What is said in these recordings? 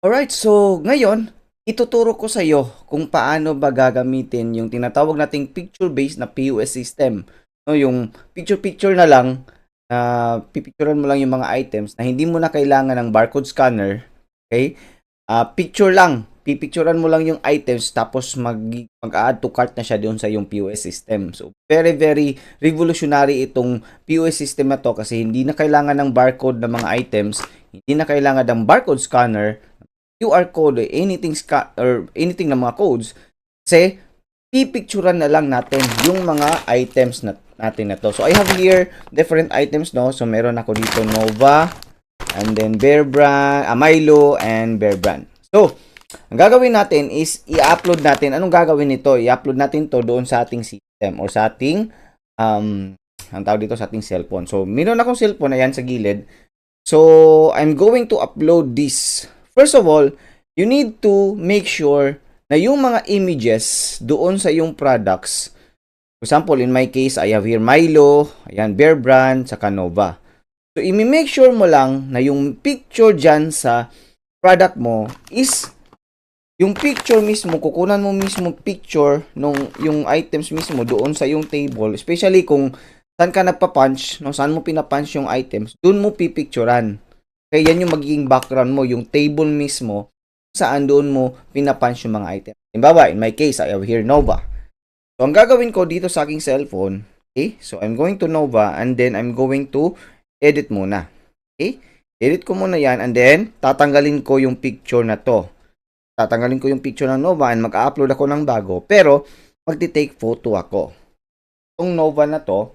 Alright, so ngayon, ituturo ko sa iyo kung paano ba gagamitin yung tinatawag nating picture-based na POS system. No, yung picture-picture na lang, pipicturean mo lang yung mga items na hindi mo na kailangan ng barcode scanner. Okay? Picture lang. Pipicturean mo lang yung items tapos mag-add to cart na siya doon sa yung POS system. So, very, very revolutionary itong POS system na to kasi hindi na kailangan ng barcode ng mga items, hindi na kailangan ng barcode scanner, QR code or anything na mga codes kasi pipicturean na lang natin yung mga items natin na to. So I have here different items, no. So meron ako dito Nova and then Bear Brand, Milo and Bear Brand. So ang gagawin natin is i-upload natin. Anong gagawin nito? I-upload natin to doon sa ating system or sa ating ang tawag dito sa ating cellphone. So meron akong cellphone na yan sa gilid. So I'm going to upload this. First of all, you need to make sure na yung mga images doon sa yung products. For example, in my case, I have here Milo, ayan, Bear Brand, saka Nova. So, i-make sure mo lang na yung picture dyan sa product mo is yung picture mismo, kukunan mo mismo picture nung yung items mismo doon sa yung table. Especially kung saan ka nagpa-punch, no, saan mo pina-punch yung items, doon mo pipicturean. Kaya yan yung magiging background mo, yung table mismo, saan doon mo pinapunch yung mga items. Halimbawa, in my case, I have here Nova. So, ang gagawin ko dito sa aking cellphone, okay? So, I'm going to Nova and then I'm going to edit muna. Okay? Edit ko muna yan and then tatanggalin ko yung picture na to. Tatanggalin ko yung picture ng Nova and mag-upload ako ng bago. Pero, magti-take photo ako. Itong Nova na to,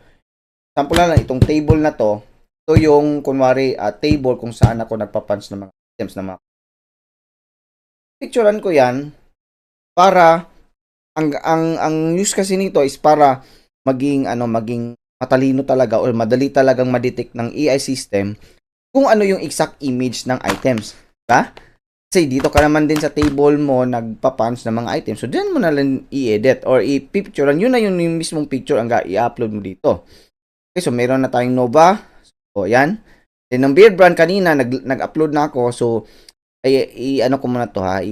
sample na lang, itong table na to, ito yung, kunwari, table kung saan ako nagpapunch ng mga items na mga picturean ko yan para ang use kasi nito is para maging matalino talaga or madali talagang ma-detect ng AI system kung ano yung exact image ng items, diba? Kasi dito ka naman din sa table mo nagpa-punch ng mga items. So diyan mo na lang i-edit or i-picturean, yun na yung mismong picture ang i-upload mo dito. Okay, so meron na tayong Nova. So yan. Then ng Beard Brand kanina nag-upload na ako. So ano ko muna to ha,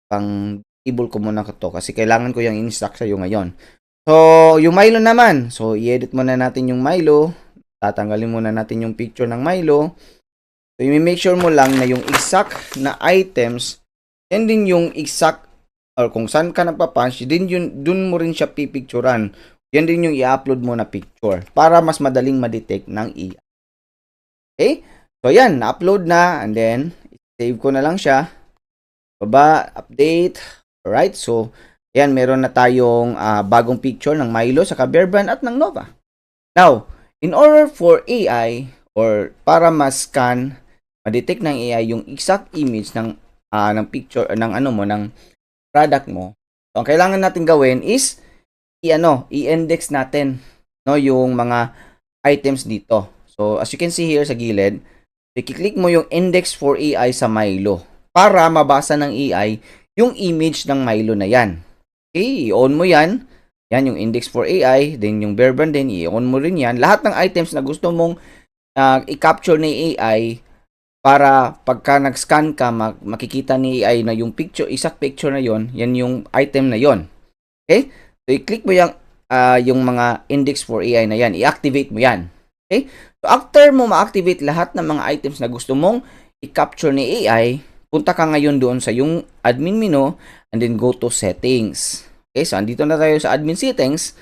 pang table ko muna to kasi kailangan ko yung in-stock sa'yo ngayon. So, yung Milo naman. So, i-edit muna natin yung Milo. Tatanggalin muna natin yung picture ng Milo. So, i-make sure mo lang na yung exact na items, yan din yung exact, or kung saan ka nagpa-punch, dun mo rin siya pipicturan. Yan din yung i-upload mo na picture para mas madaling ma-detect ng AI. Okay? So, yan. Na-upload na and then, save ko na lang siya. Baba, update. Alright, so, ayan, meron na tayong bagong picture ng Milo, saka Bear Brand at ng Nova. Now, in order for AI, or para ma-scan, ma-detect ng AI yung exact image ng picture, ng ng product mo, so, ang kailangan natin gawin is, i-index natin, no, yung mga items dito. So, as you can see here sa gilid, i-click mo yung index for AI sa Milo para mabasa ng AI yung image ng Milo na yan. Okay, i-on mo yan. Yan yung index for AI, then yung Bear Brand din, i-on mo rin yan. Lahat ng items na gusto mong i-capture ni AI para pagka nag-scan ka, makikita ni AI na yung picture, exact picture na yon, yan yung item na yon. Okay? So, i-click mo yung mga index for AI na yan. I-activate mo yan. Okay? So, after mo ma-activate lahat ng mga items na gusto mong i-capture ni AI, punta ka ngayon doon sa yung admin menu and then go to settings. Okay, so andito na tayo sa admin settings,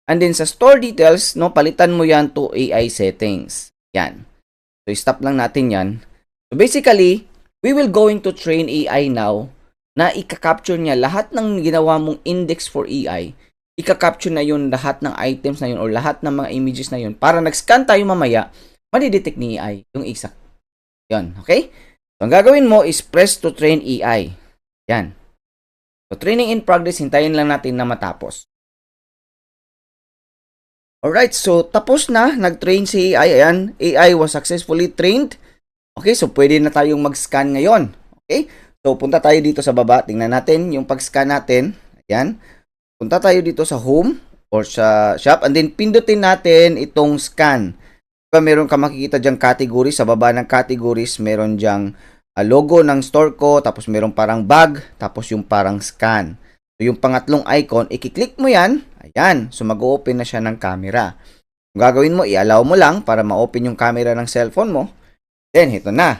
and then sa store details, no, palitan mo yan to AI settings. Yan. So, stop lang natin yan. So, basically, we will going to train AI now na i-capture niya lahat ng ginawa mong index for AI. I-capture na yun lahat ng items na yun or lahat ng mga images na yun para nag-scan tayo mamaya, madidetect ni AI yung exact. Yan, okay? So, ang gagawin mo is press to train AI. Yan. So, training in progress, hintayin lang natin na matapos. Alright, so tapos na, nag-train si AI. Ayan, AI was successfully trained. Okay, so pwede na tayong mag-scan ngayon. Okay, so punta tayo dito sa baba. Tingnan natin yung pag-scan natin. Ayan, punta tayo dito sa home or sa shop and then pindutin natin itong scan. Meron ka makikita dyang categories, sa baba ng categories meron dyang logo ng store ko, tapos meron parang bag, tapos yung parang scan. So, yung pangatlong icon, i-click mo yan, ayan, so mag-open na siya ng camera. Kung gagawin mo, i-allow mo lang para ma-open yung camera ng cellphone mo. Then, ito na.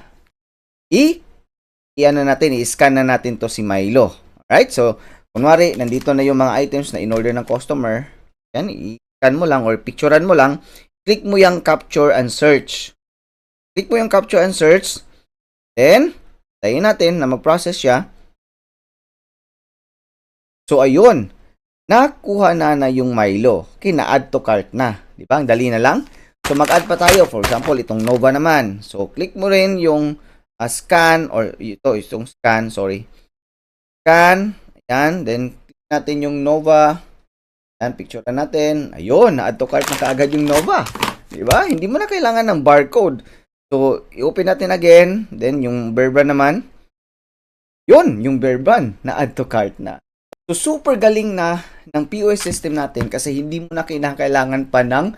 I-ano natin, i-scan na natin to si Milo. Alright, so, kunwari, nandito na yung mga items na in-order ng customer. Yan, i-scan mo lang or picturean mo lang. Click mo yung capture and search. Click mo yung capture and search. Then, tayin natin na mag-process siya. So, ayun. Nakuha na yung Milo. Okay, na-add to cart na. Di ba? Ang dali na lang. So, mag-add pa tayo. For example, itong Nova naman. So, click mo rin yung scan or itong scan, sorry. Scan. Ayan. Then, click natin yung Nova. Ayan, picture na natin. Ayun, na-add to cart na kaagad yung Nova. Di ba? Hindi mo na kailangan ng barcode. So, i-open natin again. Then, yung Bear Brand naman. Yun, yung Bear Brand na-add to cart na. So, super galing na ng POS system natin kasi hindi mo na kailangan pa ng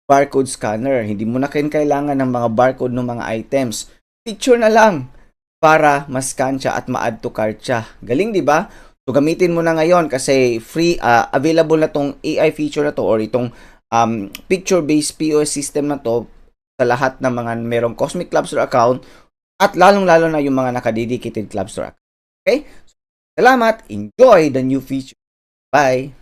barcode scanner. Hindi mo na kailangan ng mga barcode ng mga items. Picture na lang para ma-scan siya at ma-add to cart siya. Galing, di ba? So, gamitin mo na ngayon kasi free, available na tong AI feature na to or itong picture-based POS system na to sa lahat ng mga merong Cosmic Club Store account at lalong-lalo na yung mga nakadedicated Club Store account. Okay? Salamat. Enjoy the new feature. Bye.